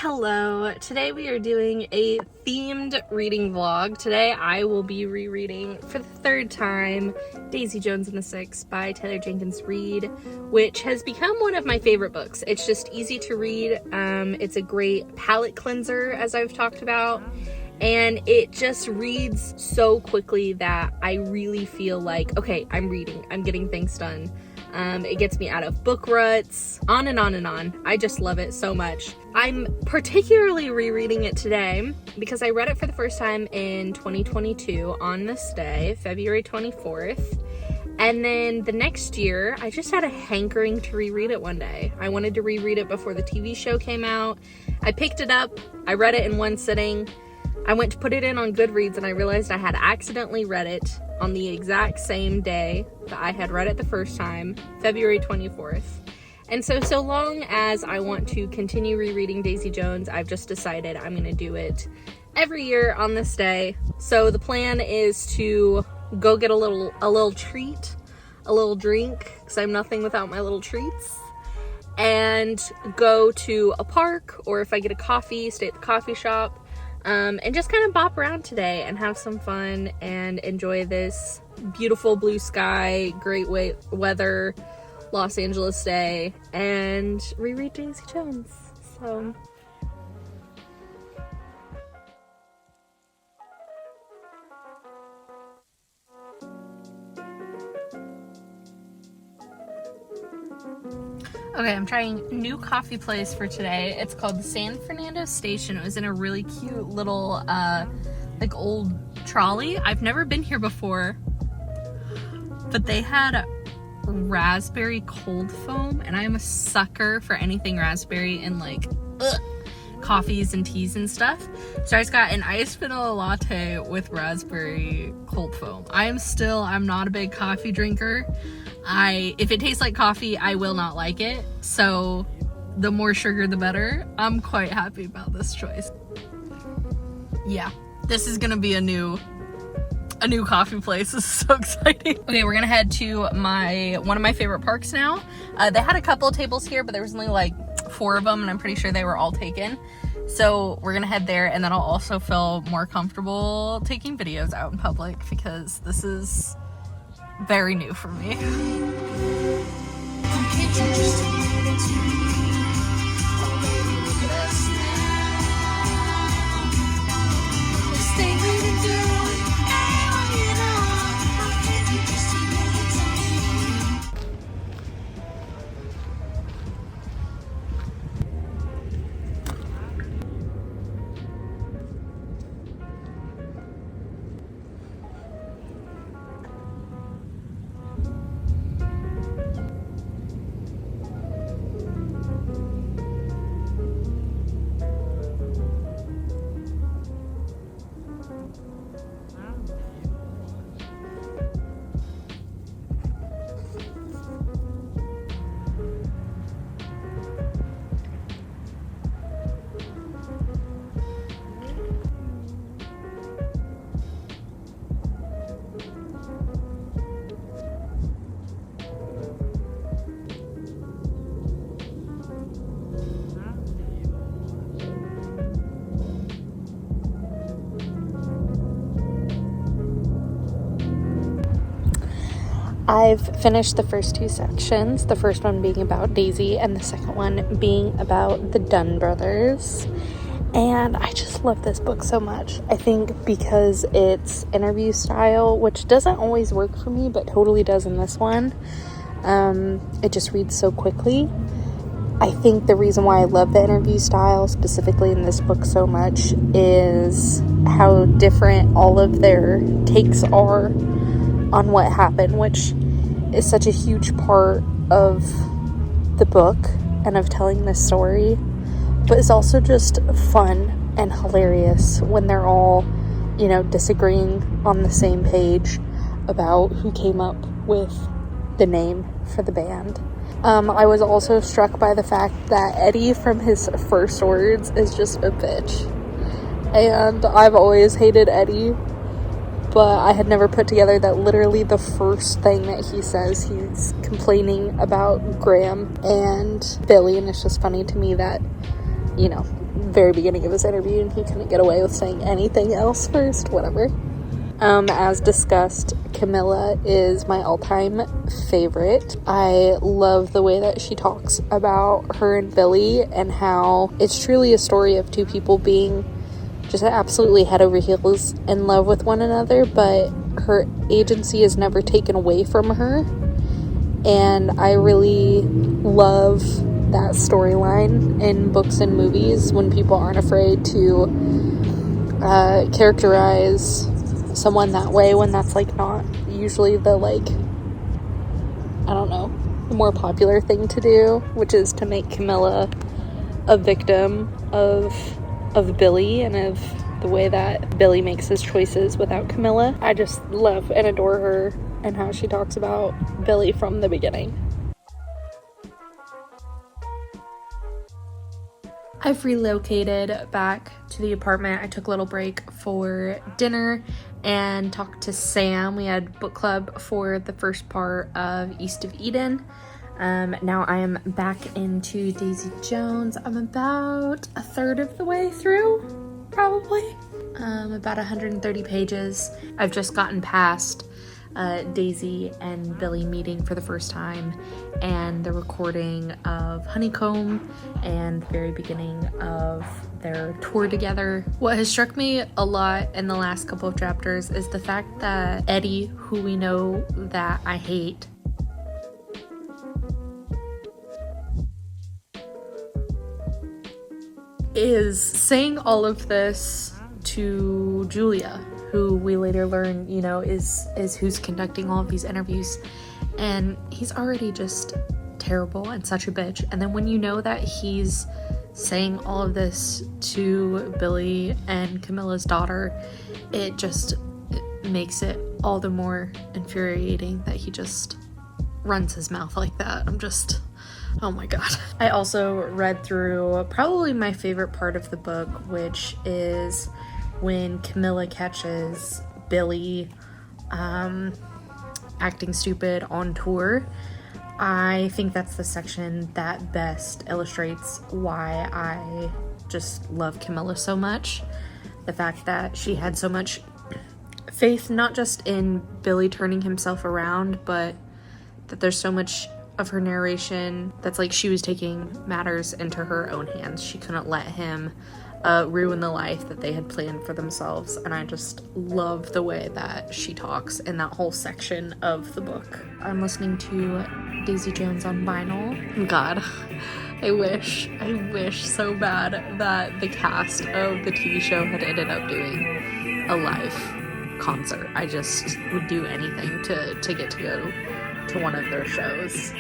Hello, today we are doing a themed reading vlog. Today I will be rereading for the third time Daisy Jones and the Six by Taylor Jenkins Reid, which has become one of my favorite books. It's just easy to read. It's a great palate cleanser, as I've talked about, and it just reads so quickly that I really feel like, okay, I'm reading, I'm getting things done. It gets me out of book ruts, on and on and on. I just love it so much. I'm particularly rereading it today because I read it for the first time in 2022 on this day, February 24th. And then the next year, I just had a hankering to reread it one day. I wanted to reread it before the TV show came out. I picked it up, I read it in one sitting. I went to put it in on Goodreads and I realized I had accidentally read it on the exact same day that I had read it the first time, February 24th. And so long as I want to continue rereading Daisy Jones, I've just decided I'm going to do it every year on this day. So the plan is to go get a little treat, a little drink, because I'm nothing without my little treats, and go to a park, or if I get a coffee, stay at the coffee shop. And just kind of bop around today and have some fun and enjoy this beautiful blue sky, great weather, Los Angeles day, and reread Daisy Jones. So okay, I'm trying a new coffee place for today. It's called the San Fernando Station. It was in a really cute little, like old trolley. I've never been here before, but they had raspberry cold foam, and I am a sucker for anything raspberry and like coffees and teas and stuff. So I just got an iced vanilla latte with raspberry cold foam. I'm not a big coffee drinker. If it tastes like coffee, I will not like it. So the more sugar, the better. I'm quite happy about this choice. Yeah, this is gonna be a new coffee place. This is so exciting. Okay, we're gonna head to one of my favorite parks now. They had a couple of tables here, but there was only like 4 of them, and I'm pretty sure they were all taken. So we're gonna head there, and then I'll also feel more comfortable taking videos out in public because this is very new for me. I've finished the first 2 sections, the first one being about Daisy and the second one being about the Dunn brothers. And I just love this book so much. I think because it's interview style, which doesn't always work for me, but totally does in this one. It just reads so quickly. I think the reason why I love the interview style, specifically in this book so much, is how different all of their takes are on what happened, which is such a huge part of the book and of telling this story, but it's also just fun and hilarious when they're all, disagreeing on the same page about who came up with the name for the band. I was also struck by the fact that Eddie, from his first words, is just a bitch, and I've always hated Eddie, but I had never put together that literally the first thing that he says, he's complaining about Graham and Billy, and it's just funny to me that you know, very beginning of his interview, and he couldn't get away with saying anything else first, whatever. As discussed, Camilla is my all-time favorite. I love the way that she talks about her and Billy and how it's truly a story of two people being just absolutely head over heels in love with one another, but her agency is never taken away from her. And I really love that storyline in books and movies when people aren't afraid to characterize someone that way, when that's like not usually the, like, I don't know, the more popular thing to do, which is to make Camilla a victim of Billy and of the way that Billy makes his choices without Camilla. I just love and adore her and how she talks about Billy from the beginning. I've relocated back to the apartment. I took a little break for dinner and talked to Sam. We had book club for the first part of East of Eden. Now I am back into Daisy Jones. I'm about a third of the way through, probably. About 130 pages. I've just gotten past Daisy and Billy meeting for the first time and the recording of Honeycomb and the very beginning of their tour together. What has struck me a lot in the last couple of chapters is the fact that Eddie, who we know that I hate, is saying all of this to Julia, who we later learn, you know, is who's conducting all of these interviews. And he's already just terrible and such a bitch. And then when you know that he's saying all of this to Billy and Camilla's daughter, it makes it all the more infuriating that he just runs his mouth like that. Oh my god. I also read through probably my favorite part of the book, which is when Camilla catches Billy acting stupid on tour. I think that's the section that best illustrates why I just love Camilla so much. The fact that she had so much faith, not just in Billy turning himself around, but that there's so much of her narration that's like she was taking matters into her own hands. She couldn't let him ruin the life that they had planned for themselves, and I just love the way that she talks in that whole section of the book. I'm listening to Daisy Jones on vinyl. God, I wish so bad that the cast of the TV show had ended up doing a live concert. I just would do anything to get to go to one of their shows.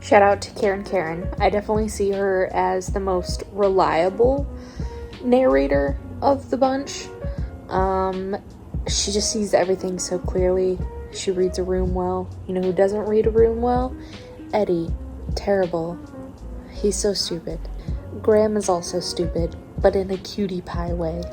Shout out to Karen. I definitely see her as the most reliable narrator of the bunch. She just sees everything so clearly. She reads a room well. You know who doesn't read a room well? Eddie. Terrible. He's so stupid. Graham is also stupid, but in a cutie pie way.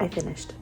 I finished.